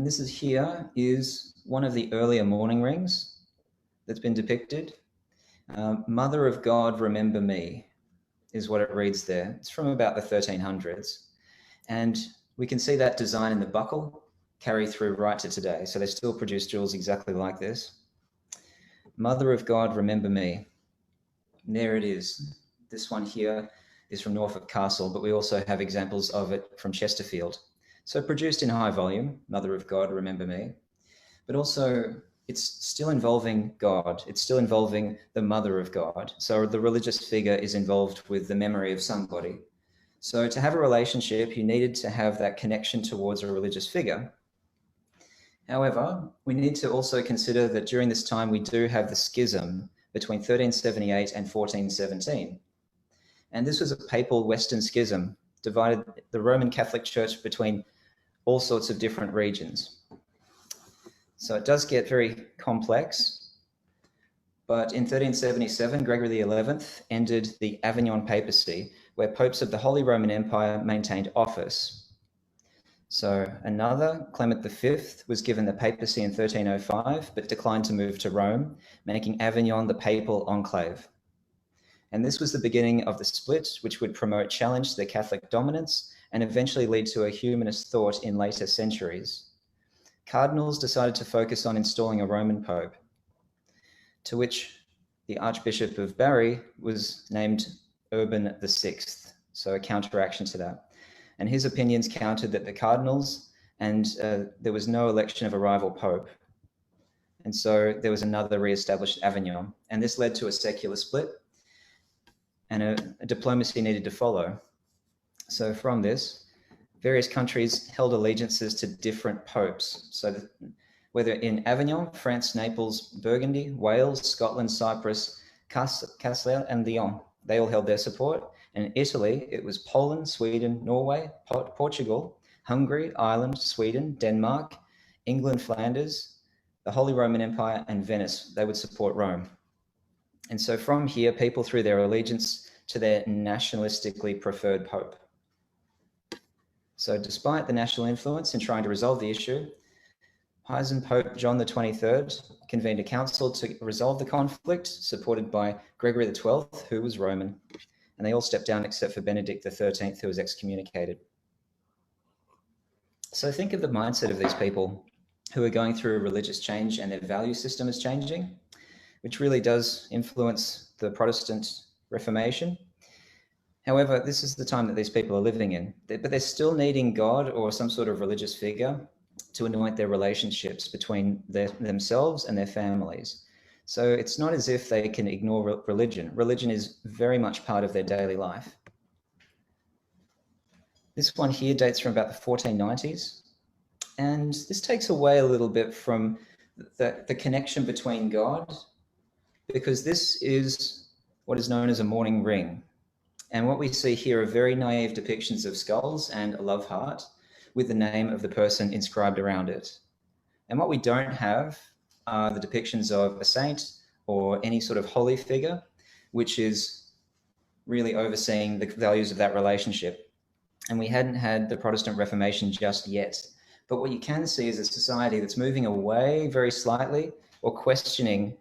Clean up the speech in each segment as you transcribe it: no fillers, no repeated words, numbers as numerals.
And this is one of the earlier mourning rings that's been depicted. Mother of God, remember me, is what it reads there. It's from about the 1300s. And we can see that design in the buckle carry through right to today. So they still produce jewels exactly like this. Mother of God, remember me. And there it is. This one here is from Norfolk Castle, but we also have examples of it from Chesterfield. So produced in high volume, Mother of God, remember me. But also it's still involving God. It's still involving the Mother of God. So the religious figure is involved with the memory of somebody. So to have a relationship, you needed to have that connection towards a religious figure. However, we need to also consider that during this time, we do have the schism between 1378 and 1417. And this was a papal Western schism, divided the Roman Catholic Church between all sorts of different regions. So it does get very complex. But in 1377, Gregory XI ended the Avignon papacy, where popes of the Holy Roman Empire maintained office. So another, Clement V, was given the papacy in 1305, but declined to move to Rome, making Avignon the papal enclave. And this was the beginning of the split, which would promote challenge to the Catholic dominance and eventually lead to a humanist thought in later centuries. Cardinals decided to focus on installing a Roman pope, to which the Archbishop of Bari was named Urban VI, so a counteraction to that. And his opinions countered that the cardinals, and there was no election of a rival pope. And so there was another re-established Avignon. And this led to a secular split, and a diplomacy needed to follow. So from this, various countries held allegiances to different popes. So whether in Avignon, France, Naples, Burgundy, Wales, Scotland, Cyprus, Castile, and Lyon, they all held their support. And in Italy, it was Poland, Sweden, Norway, Portugal, Hungary, Ireland, Sweden, Denmark, England, Flanders, the Holy Roman Empire, and Venice. They would support Rome. And so from here, people threw their allegiance to their nationalistically preferred pope. So despite the national influence in trying to resolve the issue, Pisan Pope John the 23rd convened a council to resolve the conflict, supported by Gregory XII, who was Roman. And they all stepped down except for Benedict XIII, who was excommunicated. So think of the mindset of these people who are going through a religious change and their value system is changing, which really does influence the Protestant Reformation. However, this is the time that these people are living in, but they're still needing God or some sort of religious figure to anoint their relationships between themselves and their families. So it's not as if they can ignore religion. Religion is very much part of their daily life. This one here dates from about the 1490s. And this takes away a little bit from the connection between God, because this is what is known as a mourning ring. And what we see here are very naive depictions of skulls and a love heart with the name of the person inscribed around it. And what we don't have are the depictions of a saint or any sort of holy figure, which is really overseeing the values of that relationship. And we hadn't had the Protestant Reformation just yet. But what you can see is a society that's moving away very slightly or questioning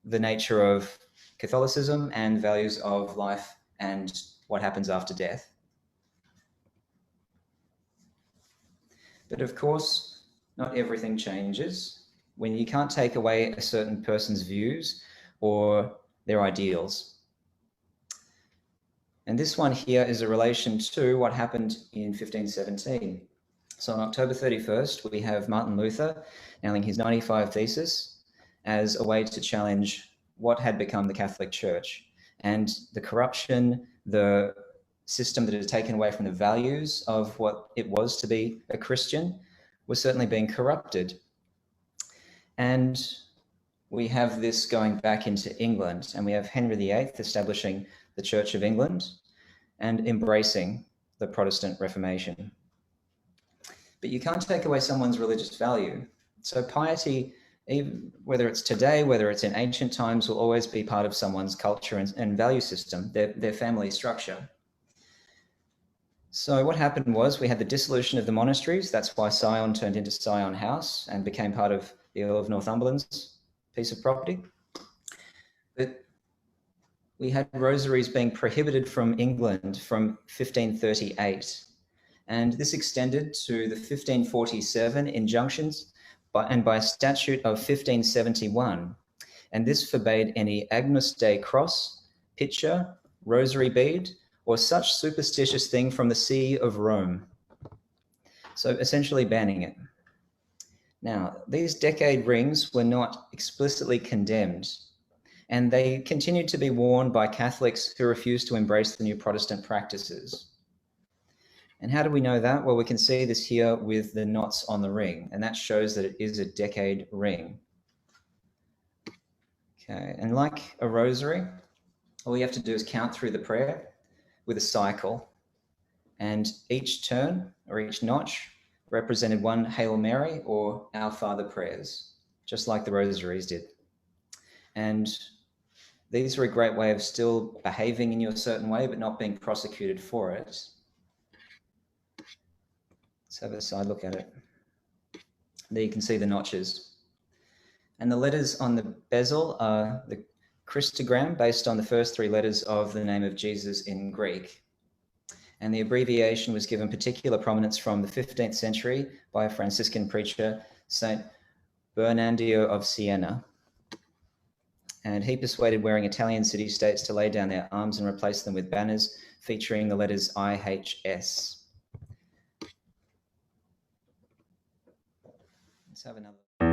the nature of Catholicism and values of life and what happens after death. But of course, not everything changes when you can't take away a certain person's views or their ideals. And this one here is a relation to what happened in 1517. So on October 31st, we have Martin Luther nailing his 95 Thesis as a way to challenge what had become the Catholic Church and the corruption, the system that had taken away from the values of what it was to be a Christian was certainly being corrupted. And we have this going back into England, and we have Henry VIII establishing the Church of England and embracing the Protestant Reformation. But you can't take away someone's religious value. So piety, even whether it's today, whether it's in ancient times, will always be part of someone's culture and value system, their family structure. So what happened was we had the dissolution of the monasteries. That's why Syon turned into Syon House and became part of the Earl of Northumberland's piece of property. But we had rosaries being prohibited from England from 1538. And this extended to the 1547 injunctions and by a statute of 1571. And this forbade any Agnus Dei cross, pitcher, rosary bead, or such superstitious thing from the See of Rome. So essentially banning it. Now, these decade rings were not explicitly condemned, and they continued to be worn by Catholics who refused to embrace the new Protestant practices. And how do we know that? Well, we can see this here with the knots on the ring, and that shows that it is a decade ring. Okay, and like a rosary, all you have to do is count through the prayer with a cycle, and each turn or each notch represented one Hail Mary or Our Father prayers, just like the rosaries did. And these are a great way of still behaving in your certain way, but not being prosecuted for it. Let's have a side look at it. There you can see the notches. And the letters on the bezel are the Christogram, based on the first three letters of the name of Jesus in Greek. And the abbreviation was given particular prominence from the 15th century by a Franciscan preacher, Saint Bernardo of Siena. And he persuaded wearing Italian city-states to lay down their arms and replace them with banners featuring the letters IHS. Let's have another.